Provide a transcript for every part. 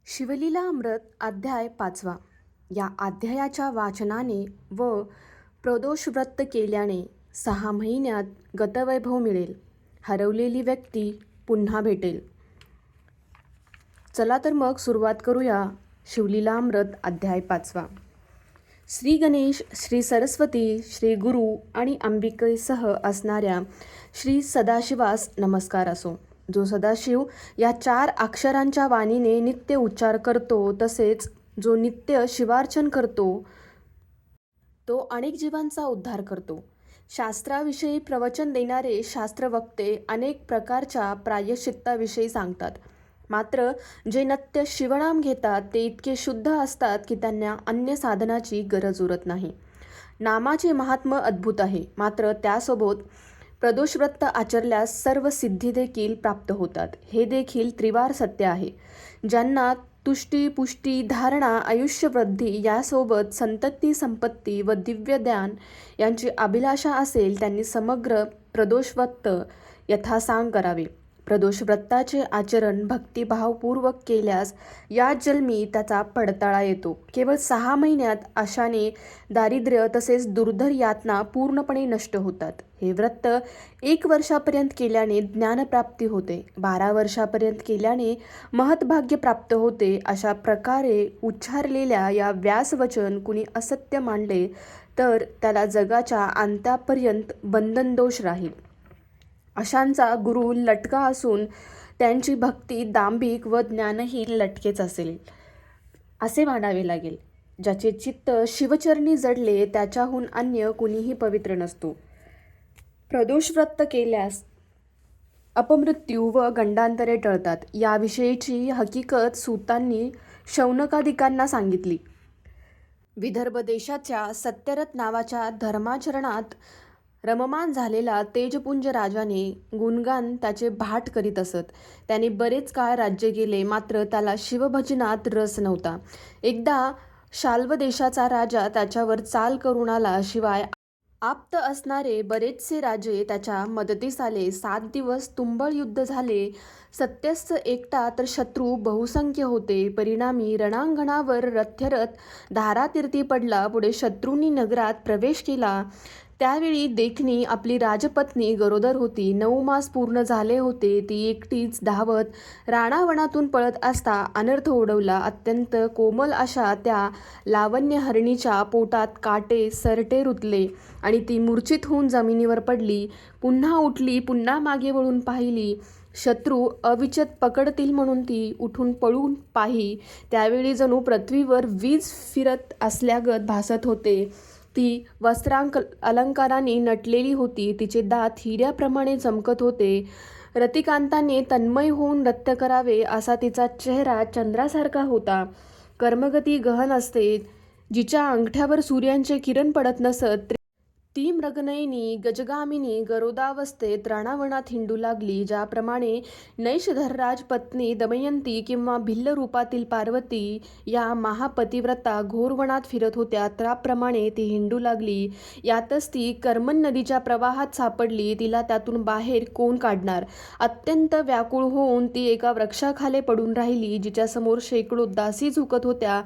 शिवलीलामृत अध्याय 5. या अध्यायाच्या वाचनाने व प्रदोषव्रत केल्याने 6 महिन्यात गतवैभव मिळेल. हरवलेली व्यक्ती पुन्हा भेटेल. चला तर मग सुरुवात करूया. शिवलीलामृत अध्याय 5. श्री गणेश, श्री सरस्वती, श्री गुरु आणि अंबिकेसह असणाऱ्या श्री सदाशिवास नमस्कार असो. जो सदाशिव या 4 अक्षरांच्या वाणीने नित्य उच्चार करतो, तसेच जो नित्य शिवार्चन करतो, तो अनेक जीवांचा उद्धार करतो. शास्त्राविषयी प्रवचन देणारे शास्त्रवक्ते अनेक प्रकारच्या प्रायश्चित्ताविषयी सांगतात. मात्र जे नित्य शिवनाम घेतात ते इतके शुद्ध असतात की त्यांना अन्य साधनाची गरज उरत नाही. नामाचे महात्म्य अद्भुत आहे. मात्र त्यासोबत प्रदोषव्रत आचरल्यास सर्व सिद्धी देखील प्राप्त होतात. हे देखील त्रिवार सत्य आहे. ज्यांना तुष्टी, पुष्टी, धारणा, आयुष्यवृद्धी यासोबत संतती, संपत्ती व दिव्य ज्ञान यांची अभिलाषा असेल, त्यांनी समग्र प्रदोषव्रत यथासांग करावे. प्रदोषव्रताचे आचरण भक्तिभावपूर्वक केल्यास या जन्मी त्याचा पडताळा येतो. केवळ 6 महिन्यात अशाने दारिद्र्य तसेच दुर्धर यातना पूर्णपणे नष्ट होतात. हे व्रत 1 वर्षापर्यंत केल्याने ज्ञानप्राप्ती होते. 12 वर्षापर्यंत केल्याने महत्भाग्य प्राप्त होते. अशा प्रकारे उच्चारलेल्या या व्यासवचन कुणी असत्य मानले तर त्याला जगाच्या अंतापर्यंत बंधनदोष राहील. अशांचा गुरु लटका असून त्यांची भक्ती दांभिक व ज्ञानही लटकेच असेल असे मानावे लागेल. ज्याचे चित्त शिवचरणी जडले त्याच्याहून अन्य कुणीही पवित्र नसतो. प्रदोषव्रत केल्यास अपमृत्यू व गंडांतरे टळतात. याविषयीची हकीकत सूतांनी शौनकादिकांना सांगितली. विदर्भ देशाच्या सत्यरथ नावाच्या धर्माचरणात रममान झालेला तेजपुंज राजाने गुणगान त्याचे भाट करीत असत. त्याने बरेच काळ राज्य केले, मात्र त्याला शिवभजनात रस नव्हता. एकदा शाल्व देशाचा राजा त्याच्यावर चाल करून आला. शिवाय आप्त असणारे बरेचसे राजे त्याच्या मदतीस आले. 7 दिवस तुंबळ युद्ध झाले. सत्यस्थ एकटा तर शत्रू बहुसंख्य होते. परिणामी रणांगणावर रथ्यरथ धारातीर्थी पडला. पुढे शत्रूंनी नगरात प्रवेश केला. त्यावेळी देखणी आपली राजपत्नी गरोदर होती. 9 मास पूर्ण झाले होते. ती एकटीच धावत राणावनातून पळत असता अनर्थ ओढवला. अत्यंत कोमल अशा त्या लावण्यहरणीच्या पोटात काटे सरटे रुतले आणि ती मूर्छित होऊन जमिनीवर पडली. पुन्हा उठली, पुन्हा मागे वळून पाहिली. शत्रू अविचत पकडतील म्हणून ती उठून पळून पाही. त्यावेळी जणू पृथ्वीवर वीज फिरत असल्यागत भासत होते. ती अलंकाराने नटलेली होती. तिचे दात हिऱ्याप्रमाणे चमकत होते. रतिकांताने तन्मय होऊन नृत्य करावे असा तिचा चेहरा चंद्रासारखा होता. कर्मगती गहन असते. जिच्या अंगठ्यावर सूर्याचे किरण पडत नसत, ती मृगनयनी गजगामिनी गरोदावस्थेत राणावनात हिंडू लागली. ज्याप्रमाणे नैषधरराज पत्नी दमयंती किंवा भिल्ल रूपातील पार्वती या महापतिव्रता घोरवनात फिरत होत्या, त्याप्रमाणे ती हिंडू लागली. यातच ती कर्मन नदीच्या प्रवाहात सापडली. तिला त्यातून बाहेर कोण काढणार? अत्यंत व्याकुळ होऊन ती एका वृक्षाखाली पडून राहिली. जिच्यासमोर शेकडो दासी झुकत होत्या,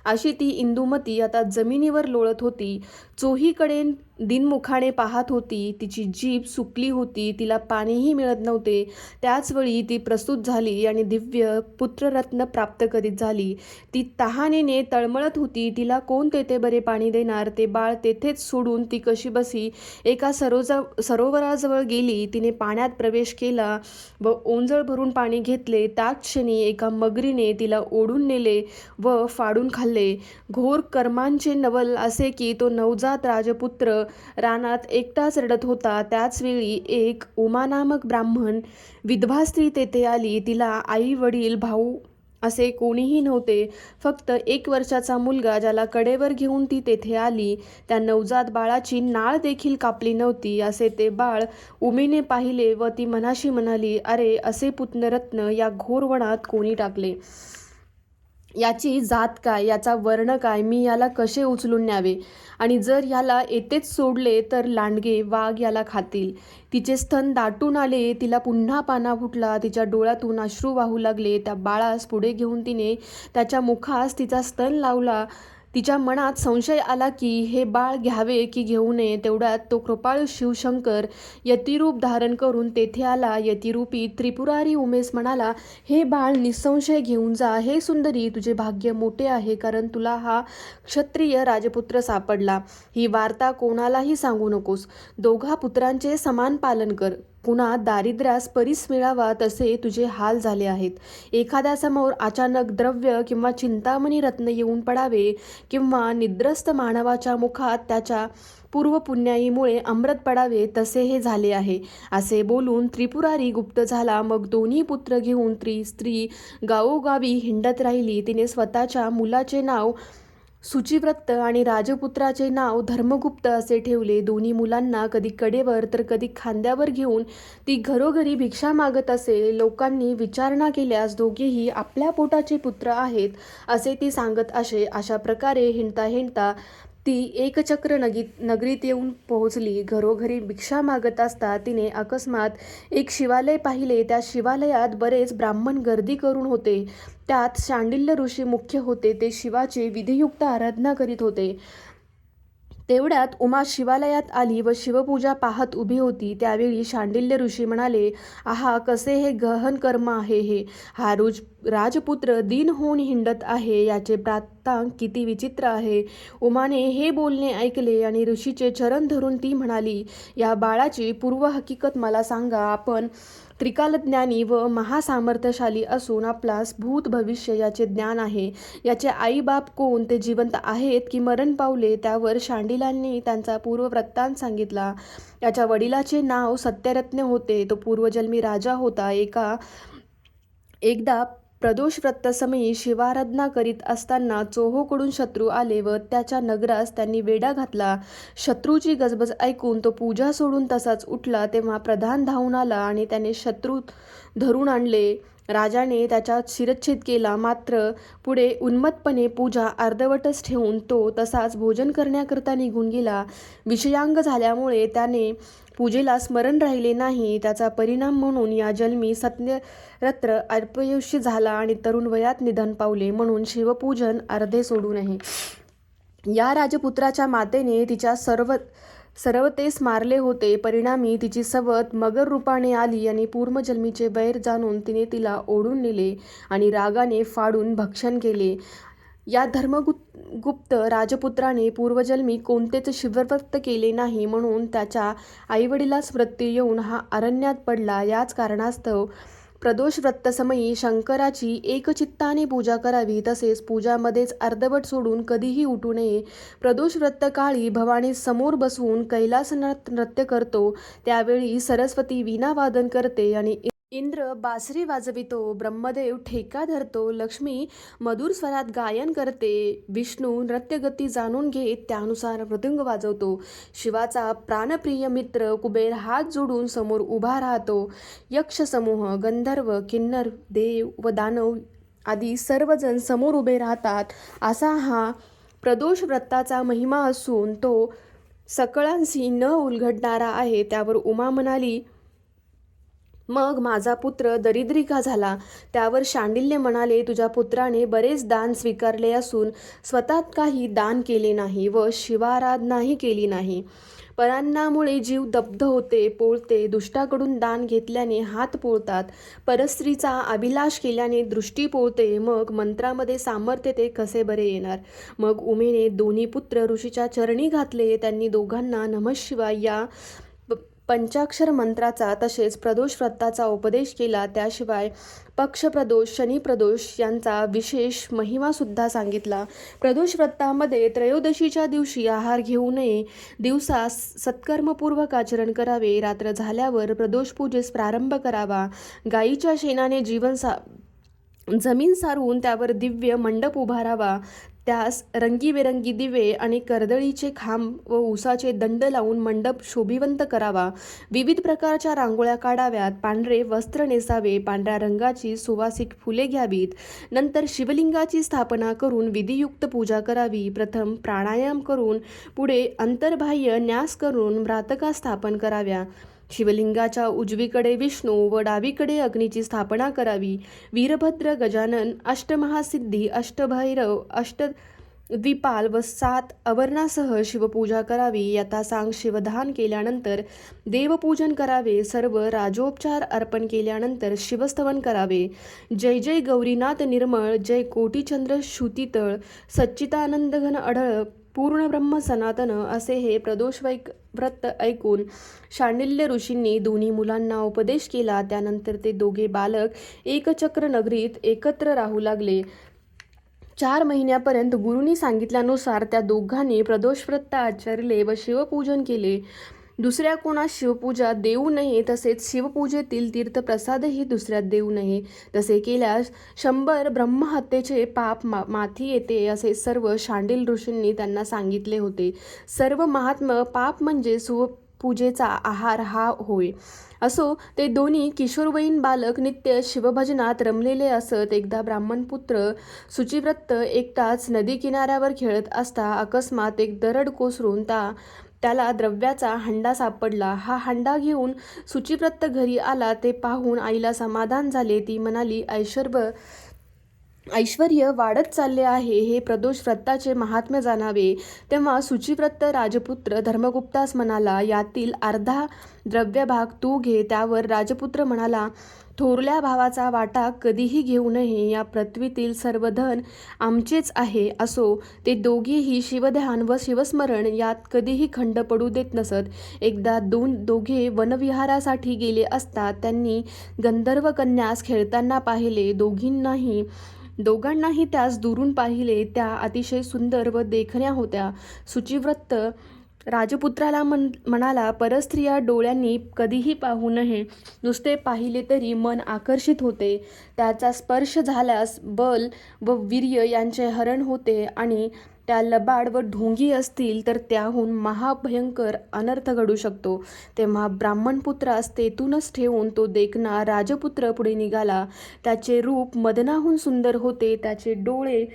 अशी ती इंदुमती आता जमिनीवर लोळत होती. चोहीकडे दिनमुखाने पाहत होती. तिची जीभ सुकली होती. तिला पाणीही मिळत नव्हते. त्याचवेळी ती प्रसूत झाली आणि दिव्य पुत्ररत्न प्राप्त करीत झाली. ती तहानेने तळमळत होती. तिला कोण तेथे बरे पाणी देणार? ते बाळ तेथेच सोडून ती कशीबसी एका सरोवराजवळ गेली. तिने पाण्यात प्रवेश केला व ओंजळ भरून पाणी घेतले. त्याच क्षणी एका मगरीने तिला ओढून नेले व फाडून खाल्ले. घोर कर्मांचे नवल असे की तो नवजात राजपुत्र रानात एकटाच रडत होता. त्याचवेळी एक उमा नामक ब्राह्मण विधवा स्त्री तेथे आली. तिला आई, वडील, भाऊ असे कोणीही नव्हते. फक्त 1 वर्षाचा मुलगा, ज्याला कडेवर घेऊन ती तेथे आली. त्या नवजात बाळाची नाळ देखील कापली नव्हती. असे ते बाळ उमेने पाहिले व ती मनाशी म्हणाली, अरे, असे पुत्ररत्न या घोर वनात कोणी टाकले? याची जात काय, याचा वर्ण काय, मी याला कसे उचलून न्यावे, आणि जर याला येथेच सोडले तर लांडगे वाघ याला खातील. तिचे स्तन दाटून आले, तिला पुन्हा पाना फुटला, तिच्या डोळ्यातून अश्रू वाहू लागले. त्या बाळास पुढे घेऊन तिने त्याच्या मुखास तिचा स्तन लावला. तिच्या मनात संशय आला की हे बाळ घ्यावे की घेऊ नये. तेवढ्यात तो कृपाळू शिवशंकर यतिरूप धारण करून तेथे आला. यतिरूपी त्रिपुरारी उमेश म्हणाला, हे बाळ निसंशय घेऊन जा. हे सुंदरी, तुझे भाग्य मोठे आहे, कारण तुला हा क्षत्रिय राजपुत्र सापडला. ही वार्ता कोणालाही सांगू नकोस. दोघा पुत्रांचे समान पालन कर. पुन्हा दारिद्र्यास परीस मिळावा तसे तुझे हाल झाले आहेत. एखाद्यासमोर अचानक द्रव्य किंवा चिंतामणी रत्न येऊन पडावे, किंवा निद्रस्त मानवाच्या मुखात त्याच्या पूर्वपुण्याईमुळे अमृत पडावे, तसे हे झाले आहे. असे बोलून त्रिपुरारी गुप्त झाला. मग दोन्ही पुत्र घेऊन स्त्री गावोगावी हिंडत राहिली. तिने स्वतःच्या मुलाचे नाव सुचिव्रत आणि राजपुत्राचे नाव धर्मगुप्त असे ठेवले. दोन्ही मुलांना कधी कडेवर तर कधी खांद्यावर घेऊन ती घरोघरी भिक्षा मागत असे. लोकांनी विचारणा केल्यास दोघेही आपल्या पोटाचे पुत्र आहेत असे ती सांगत असे. अशा प्रकारे हिंडता हिंडता ती एकचक्र नगरीत येऊन पोहोचली. घरोघरी भिक्षा मागत असता तिने अकस्मात एक शिवालय पाहिले. त्या शिवालयात बरेच ब्राह्मण गर्दी करून होते. त्यात शांडिल्य ऋषी मुख्य होते. ते शिवाची विधियुक्त आराधना करीत होते. तेवढ्यात उमा शिवालयात आली व शिवपूजा पाहत उभी होती. त्यावेळी शांडिल्य ऋषी म्हणाले, आहा, कसे हे गहन कर्म आहे हे. हा राजपुत्र दीन होऊन हिंडत आहे, याचे प्रातांक किती विचित्र आहे. उमाने हे बोलणे ऐकले आणि ऋषीचे चरण धरून ती म्हणाली, या बाळाची पूर्व हकीकत मला सांगा. आपण त्रिकालज्ञानी व महासामर्थ्यशाली असून आपल्यास भूत भविष्य याचे ज्ञान आहे. याचे आईबाप कोण, ते जिवंत आहेत की मरण पावले. त्यावर शांडिलांनी त्यांचा पूर्ववृत्तांत सांगितला. याच्या वडिलाचे नाव सत्यरत्न होते. तो पूर्वजन्मी राजा होता. एकदा प्रदोषव्रतसमयी शिवाराधना करीत असताना चोहोकडून शत्रू आले व त्याच्या नगरास त्यांनी वेढा घातला. शत्रूची गजबज ऐकून तो पूजा सोडून तसाच उठला. तेव्हा प्रधान धावून आला आणि त्याने शत्रू धरून आणले. राजाने त्याचा शिरच्छेद केला. मात्र पुढे उन्मत्तपणे पूजा अर्धवटच ठेवून तो तसाच भोजन करण्याकरता निघून गेला. विषयांग झाल्यामुळे त्याने पूजेला स्मरण राहिले नाही. त्याचा परिणाम म्हणून या जन्मी सत्यरत्र अल्पयुष्य झाला आणि तरुण वयात निधन पावले. म्हणून शिवपूजन अर्धे सोडू नये. या राजपुत्राच्या मातेने तिच्या सर्वतेस मारले होते. परिणामी तिची सवत मगर रूपाने आली आणि पूर्वजन्मीचे वैर जाणून तिने तिला ओढून नेले आणि रागाने फाडून भक्षण केले. या धर्मगुप्त राजपुत्राने पूर्वजन्मी कोणतेच शिवव्रत केले नाही, म्हणून त्याच्या आईवडिलास मृत्यू येऊन हा अरण्यात पडला. याच कारणास्तव प्रदोषव्रतसमयी शंकराची एकचित्ताने पूजा करावी. तसेच पूजामध्येच अर्धवट सोडून कधीही उठू नये. प्रदोषव्रतकाळी भवानी समोर बसवून कैलास नृत्य करतो. त्यावेळी सरस्वती वीणावादन करते आणि इंद्र बासरी वाजवितो. ब्रह्मदेव ठेका धरतो. लक्ष्मी मधुर स्वरात गायन करते. विष्णू नृत्यगती जाणून घेत त्यानुसार मृदुंग वाजवतो. शिवाचा प्राणप्रिय मित्र कुबेर हात जोडून समोर उभा राहतो. यक्ष समूह, गंधर्व, किन्नर, देव व दानव आदी सर्वजण समोर उभे राहतात. असा हा प्रदोष व्रताचा महिमा असून तो सकळांशी न उलगडणारा आहे. त्यावर उमा म्हणाली, मग माझा पुत्र दरिद्री का झाला? त्यावर शांडिल्य म्हणाले, तुझ्या पुत्राने बरेच दान स्वीकारले असून स्वतः काही दान केले नाही व शिवाराधनाही केली नाही. परान्नामुळे जीव दग्ध होते, पोळते. दुष्टाकडून दान घेतल्याने हात पोळतात. परस्त्रीचा अभिलाष केल्याने दृष्टी पोळते. मग मंत्रामध्ये सामर्थ्य ते कसे बरे येणार? मग उमेने दोन्ही पुत्र ऋषीच्या चरणी घातले. त्यांनी दोघांना नमःशिवाय या पंचाक्षर मंत्राचा तसेच प्रदोष व्रताचा उपदेश केला. त्याशिवाय पक्षप्रदोष, शनिप्रदोष यांचा विशेष महिमासुद्धा सांगितला. प्रदोष व्रतामध्ये त्रयोदशीच्या दिवशी आहार घेऊ नये. दिवसा सत्कर्मपूर्वक आचरण करावे. रात्र झाल्यावर प्रदोष पूजेस प्रारंभ करावा. गायीच्या शेणाने जमीन सारवून त्यावर दिव्य मंडप उभारावा, त्यास रंगीबेरंगी दिवे आणि कर्दळीचे खांब व उसाचे दंड लावून मंडप शोभिवंत करावा. विविध प्रकारच्या रांगोळ्या काढाव्यात. पांढरे वस्त्र नेसावे. पांढऱ्या रंगाची सुवासिक फुले घ्यावीत. नंतर शिवलिंगाची स्थापना करून विधियुक्त पूजा करावी. प्रथम प्राणायाम करून पुढे अंतर्बाह्य न्यास करून भ्रातका स्थापन कराव्या. शिवलिंगाच्या उजवीकडे विष्णू व डावीकडे अग्नीची स्थापना करावी. वीरभद्र, गजानन, अष्टमहासिद्धी, अष्टभैरव, अष्टद्विपाल व 7 अवर्णासह शिवपूजा करावी. यथासांग शिवदान केल्यानंतर देवपूजन करावे. सर्व राजोपचार अर्पण केल्यानंतर शिवस्तवन करावे. जय जय गौरीनाथ निर्मळ, जय कोटीचंद्र श्रुतीतळ, सच्चिदानंद घन अढळ, पूर्ण ब्रह्म सनातन असे हे प्रदोष व्रत ऐकून शांडिल्य ऋषींनी दोन्ही मुलांना उपदेश केला. त्यानंतर ते दोघे बालक एकचक्र नगरीत एकत्र राहू लागले. 4 महिन्यापर्यंत गुरूंनी सांगितल्यानुसार त्या दोघांनी प्रदोष व्रत आचरले व शिवपूजन केले. दुसऱ्या कोणास शिवपूजा देऊ नये, तसेच शिवपूजेतील तीर्थप्रसादही दुसऱ्यात देऊ नये. तसे केल्यास 100 ब्रह्महत्येचे पाप माथी येते असे सर्व शांडिल ऋषींनी त्यांना सांगितले होते. सर्व महात्म पाप म्हणजे शिवपूजेचा आहार हा होय. असो, ते दोन्ही किशोरवयीन बालक नित्य शिवभजनात रमलेले असत. एकदा ब्राह्मणपुत्र शुचिव्रत एकटाच नदी किनाऱ्यावर खेळत असता अकस्मात एक दरड कोसळून त्याला द्रव्याचा हंडा सापडला. हा हंडा घेऊन शुचिव्रत घरी आला. ते पाहून आईला समाधान झाले. ती म्हणाली, ऐश्वर्य वाढत चालले आहे, हे प्रदोष व्रताचे महात्म्य जाणावे. तेव्हा शुचिव्रत राजपुत्र धर्मगुप्तास म्हणाला, यातील अर्धा द्रव्यभाग तू घे. त्यावर राजपुत्र म्हणाला, थोरल्या भावाचा वाटा कधीही घेऊ नये. या पृथ्वीतील सर्व धन आमचेच आहे. असो, ते दोघेही शिवध्यान व शिवस्मरण यात कधीही खंड पडू देत नसत. एकदा दोघे वनविहारासाठी गेले असता त्यांनी गंधर्व कन्यास खेळताना पाहिले. दोघांनाही त्यास दुरून पाहिले. त्या अतिशय सुंदर व देखण्या होत्या. शुचिव्रत राजपुत्राला म्हणाला, परस्त्रिया डोळ्यांनी कधीही पाहू नये. नुसते पाहिले तरी मन आकर्षित होते. त्याचा स्पर्श झाल्यास बल व वीर्य यांचे हरण होते आणि त्या लबाड व ढोंगी असतील तर त्याहून महाभयंकर अनर्थ घडू शकतो. तेव्हा ब्राह्मणपुत्रास तेथूनच ठेवून तो देखणा राजपुत्र पुढे निघाला. त्याचे रूप मदनाहून सुंदर होते. त्याचे डोळे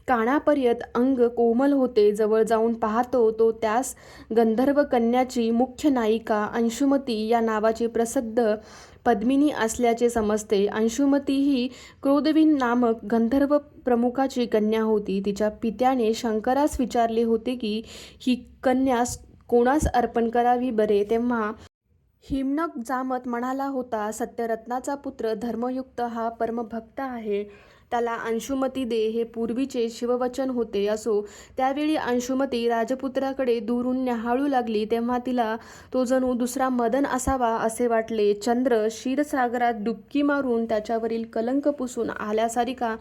कानापर्यंत अंग कोमल होते. जवळ जाऊन पाहतो तो त्यास गंधर्व कन्याची मुख्य नायिका अंशुमती या नावाची प्रसिद्ध पद्मिनी असल्याचे समजते. अंशुमती ही क्रोधवीन नामक गंधर्व प्रमुखाची कन्या होती. तिच्या पित्याने शंकरास विचारले होते की ही कन्या कोणास अर्पण करावी बरे. तेव्हा हिमनक जामत म्हणाला होता, सत्यरत्नाचा पुत्र धर्मयुक्त हा परमभक्त आहे, त्याला अंशुमती दे, हे पूर्वीचे शिववचन होते. असो, त्यावेळी अंशुमती राजपुत्राकडे दुरून न्याहाळू लागली. तेव्हा तिला तो जणू दुसरा मदन असावा असे वाटले. चंद्र क्षीरसागरात डुबकी मारून त्याच्यावरील कलंक पुसून आल्यासारखा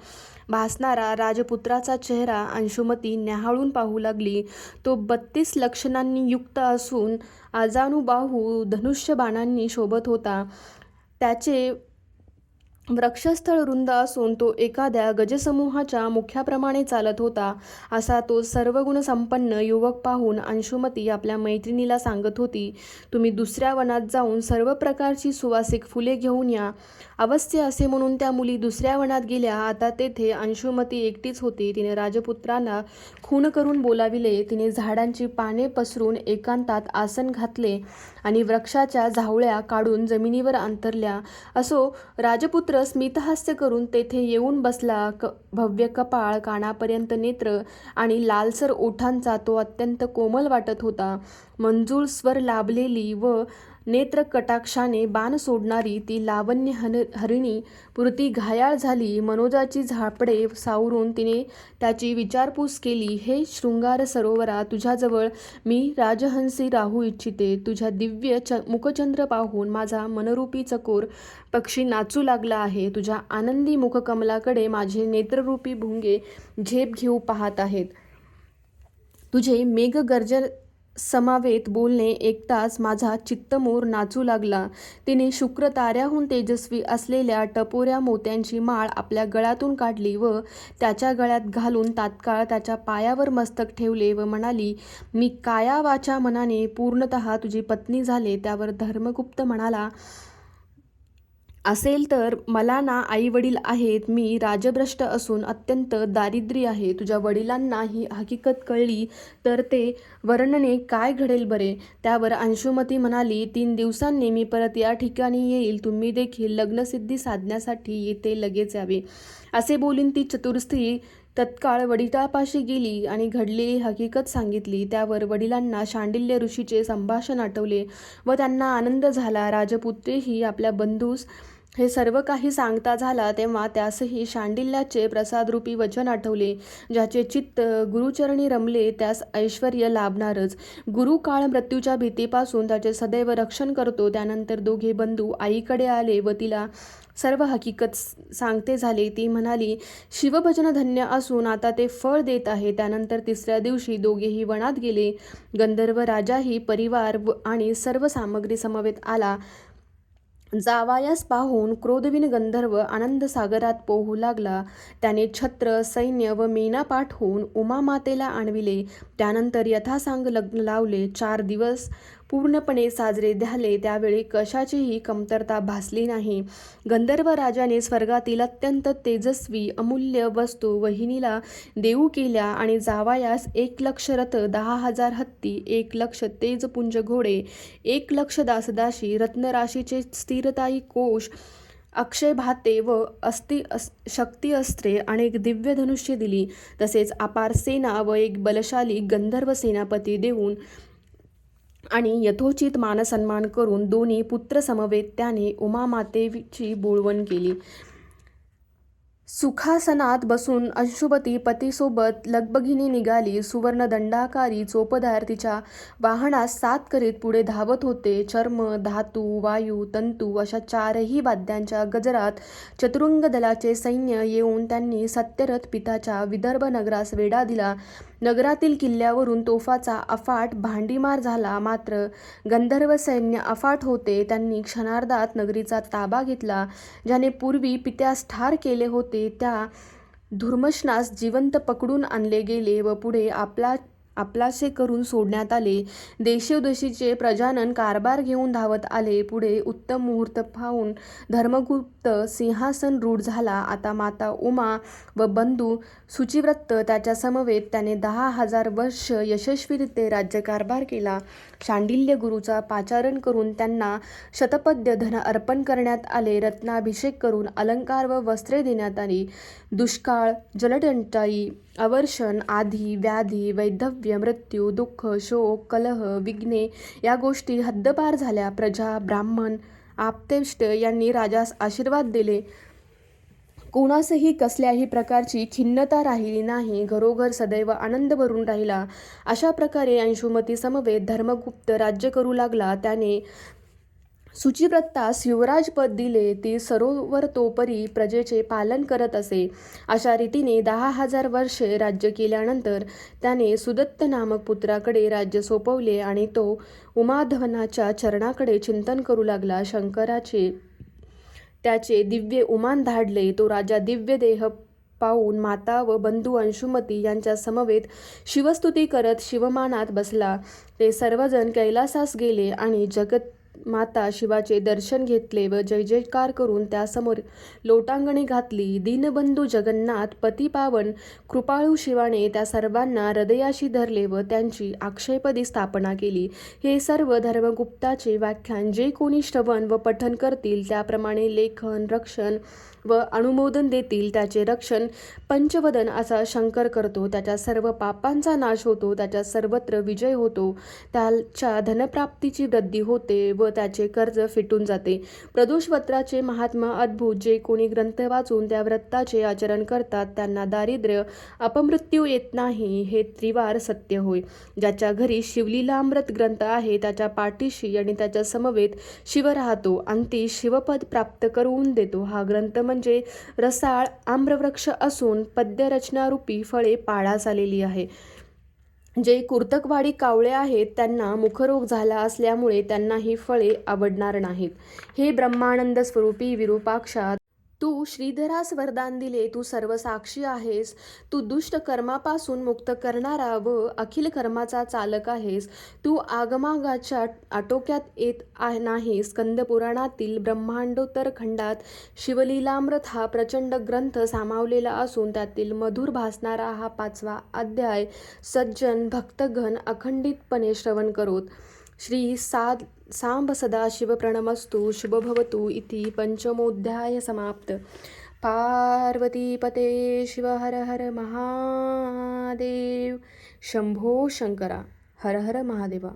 भासणारा राजपुत्राचा चेहरा अंशुमती न्याहाळून पाहू लागली. तो 32 लक्षणांनी युक्त असून आजानुबाहू धनुष्यबाणांनी शोभत होता. त्याचे वक्षस्थळ रुंद असून तो एखाद्या गजसमूहाच्या मुख्याप्रमाणे चालत होता. असा तो सर्वगुण संपन्न युवक पाहून अंशुमती आपल्या मैत्रिणीला सांगत होती, तुम्ही दुसऱ्या वनात जाऊन सर्व प्रकारची सुवासिक फुले घेऊन या. अवश्य असे म्हणून त्या मुली दुसऱ्या वनात गेल्या. आता तेथे अंशुमती एकटीच होती. तिने राजपुत्रांना खून करून बोलाविले. तिने झाडांची पाने पसरून एकांतात आसन घातले आणि वृक्षाच्या झावळ्या काढून जमिनीवर अंतरल्या. असो, राजपुत्र स्मितहास्य करून तेथे येऊन बसला. भव्य कपाळ, कानापर्यंत नेत्र आणि लालसर ओठांचा तो अत्यंत कोमल वाटत होता. मंजूळ स्वर लाभलेली व नेत्र कटाक्षाने बाण सोडणारी ती लावण्य हरिणी पुरती घायाळ झाली. मनोजाची झापडे सावरून तिने त्याची विचारपूस केली. हे शृंगार सरोवरा, तुझ्याजवळ मी राजहंसी राहू इच्छिते. तुझ्या दिव्य मुखचंद्र पाहून माझा मनरूपी चकोर पक्षी नाचू लागला आहे. तुझ्या आनंदी मुखकमलाकडे माझे नेत्ररूपी भुंगे झेप घेऊ पाहत आहेत. तुझे मेघगर्जन समावेत बोलणे ऐकताच माझा चित्तमोर नाचू लागला. तिने शुक्र ताऱ्याहून तेजस्वी असलेल्या टपोऱ्या मोत्यांची माळ आपल्या गळ्यातून काढली व त्याच्या गळ्यात घालून तात्काळ त्याच्या पायावर मस्तक ठेवले व म्हणाली, मी काया वाचा मनाने पूर्णतः तुझी पत्नी झाले. त्यावर धर्मगुप्त म्हणाला, असेल तर मला ना आई वडील आहेत, मी राजभ्रष्ट असून अत्यंत दारिद्र्य आहे. तुझ्या वडिलांना ही हकीकत कळली तर ते वर्णने काय घडेल बरे. त्यावर अंशुमती म्हणाली, 3 दिवसांनी मी परत या ठिकाणी येईल. तुम्ही देखील लग्नसिद्धी साधण्यासाठी येथे लगेच यावे. असे बोलून ती चतुर स्त्री तत्काळ वडिलांपाशी गेली आणि घडलेली हकीकत सांगितली. त्यावर वडिलांना शांडिल्य ऋषीचे संभाषण आठवले व त्यांना आनंद झाला. राजपुत्रेही आपल्या बंधूस हे सर्व काही सांगता झाला तेव्हा त्यासही शांडिल्याचे प्रसादरूपी वचन आठवले. ज्याचे चित्त गुरुचरणी रमले त्यास ऐश्वर्य लाभणारच. गुरु काळ मृत्यूच्या भीतीपासून त्याचे सदैव रक्षण करतो. त्यानंतर दोघे बंधू आईकडे आले व तिला सर्व हकीकत सांगते झाले. ती म्हणाली, शिवभजन धन्य असून आता ते फळ देत आहे. त्यानंतर 3ऱ्या दिवशी दोघेही वनात गेले. गंधर्व राजाही परिवार आणि सर्व सामग्री समवेत आला. जावायास पाहून क्रोधवीन गंधर्व आनंद सागरात पोहू लागला. त्याने छत्र, सैन्य व मेना पाठवून उमामातेला आणविले. त्यानंतर यथासांग लग्न लावले. 4 दिवस पूर्णपणे साजरे झाले. त्यावेळी कशाचीही कमतरता भासली नाही. गंधर्व राजाने स्वर्गातील अत्यंत तेजस्वी अमूल्य वस्तू वहिनीला देऊ केल्या आणि जावायास 1,00,000 रथ, 10,000 हत्ती, 1,00,000 तेजपुंज घोडे, 1,00,000 दासदासी, रत्नराशीचे स्थिरताई कोश, अक्षय भाते व शक्ती अस्त्रे, अनेक दिव्य धनुष्ये दिली. तसेच अपार सेना व एक बलशाली गंधर्व सेनापती देऊन आणि यथोचित मानसन्मान करून दोन्ही पुत्र समवेत त्याने उमामातेची बोळवण केली. सुखासनात बसून अंशुमती पतीसोबत लगबगीने निघाली. सुवर्ण दंडाकारी चोपदार तिच्या वाहनास साथ करीत पुढे धावत होते. चर्म, धातू, वायू, तंतू अशा 4ही वाद्यांच्या गजरात चतुरंग दलाचे सैन्य येऊन त्यांनी सत्यरथ पिताच्या विदर्भ नगरास वेढा दिला. नगरातील किल्ल्यावरून तोफाचा अफाट भांडीमार झाला. मात्र गंधर्व सैन्य अफाट होते. त्यांनी क्षणार्धात नगरीचा ताबा घेतला. ज्याने पूर्वी पित्यास ठार केले होते त्या धुर्मशनास जिवंत पकडून आणले गेले व पुढे आपलासे करून सोडण्यात आले. देशोदेशीचे प्रजानन कारभार घेऊन धावत आले. पुढे उत्तम मुहूर्त पाहून धर्मगुप्त सिंहासन रूढ झाला. आता माता उमा व बंधू शुचिव्रत त्याच्या समवेत त्याने 10,000 वर्ष यशस्वीरित्या राज्यकारभार केला. शांडिल्य गुरूचा पाचारण करून त्यांना शतपद्य धन अर्पण करण्यात आले. रत्नाभिषेक करून अलंकार व वस्त्रे देण्यात आली. दुष्काळ, जलटंचाई, अवर्षण, आधी, व्याधी, वैधव्य, मृत्यू, दुःख, शोक, कलह, विघ्ने या गोष्टी हद्दपार झाल्या. प्रजा, ब्राह्मण, आप्तेष्ट यांनी राजास आशीर्वाद दिले. कोणासही कसल्याही प्रकारची खिन्नता राहिली नाही. घरोघर सदैव आनंद भरून राहिला. अशा प्रकारे अंशुमती समवेत धर्मगुप्त राज्य करू लागला. त्याने शुचिव्रतास युवराजपद दिले. ती सरोवरतोपरी प्रजेचे पालन करत असे. अशा रीतीने 10,000 वर्षे राज्य केल्यानंतर त्याने सुदत्त नामक पुत्राकडे राज्य सोपवले आणि तो उमाधवनाच्या चरणाकडे चिंतन करू लागला. शंकराचे त्याचे दिव्य उमान धाडले. तो राजा दिव्य देह पाहून माता व बंधू अंशुमती यांच्या समवेत शिवस्तुती करत शिवमानात बसला. ते सर्वजण कैलासास गेले आणि जगन्माता शिवाचे दर्शन घेतले व जय जयकार करून त्यासमोर लोटांगणे घातली. दीनबंधू जगन्नाथ पतिपावन कृपाळू शिवाने त्या सर्वांना हृदयाशी धरले व त्यांची अक्षयपदी स्थापना केली. हे सर्व धर्मगुप्ताचे व्याख्यान जे कोणी श्रवण व पठन करतील त्याप्रमाणे लेखन, रक्षण व अनुमोदन देतील त्याचे रक्षण पंचवदन असा शंकर करतो. त्याच्या सर्व पापांचा नाश होतो. त्याच्या सर्वत्र विजय होतो. त्याच्या धनप्राप्तीची वृद्धी होते व त्याचे कर्ज फिटून जाते. प्रदोषव्रताचे महात्मा अद्भुत. जे कोणी ग्रंथ वाचून त्या व्रताचे आचरण करतात त्यांना दारिद्र्य, अपमृत्यू येत नाही. हे त्रिवार सत्य होय. ज्याच्या घरी शिवलीलामृत ग्रंथ आहे त्याच्या पाठीशी आणि त्याच्या समवेत शिव राहतो. अंती शिवपद प्राप्त करून देतो. हा ग्रंथ म्हणजे रसाळ आम्रवृक्ष असून पद्यरचनारूपी फळे पाळास आलेली आहे. जे कुर्तकवाडी कावळे आहेत त्यांना मुखरोग झाला असल्यामुळे त्यांना ही फळे आवडणार नाहीत. हे ब्रह्मानंद स्वरूपी विरूपाक्षा, तू श्रीधरास वरदान दिले, तू सर्वसाक्षी आहेस. तू दुष्ट कर्मापासून मुक्त करणारा व अखिल कर्माचा चालक आहेस. तू आगमागाच्या आटोक्यात येत नाहीस. स्कंदपुराणातील ब्रह्मांडोत्तर खंडात शिवलीलामृत हा प्रचंड ग्रंथ सामावलेला असून त्यातील मधुर भासणारा हा 5वा अध्याय सज्जन भक्तगण अखंडितपणे श्रवण करोत. श्री सांब सदाशिव प्रणमस्तु शुभभवतु इति पंचमोऽध्याय समाप्त. पार्वतीपते शिव हर हर महादेव. शंभो शंकरा. हर हर महादेवा.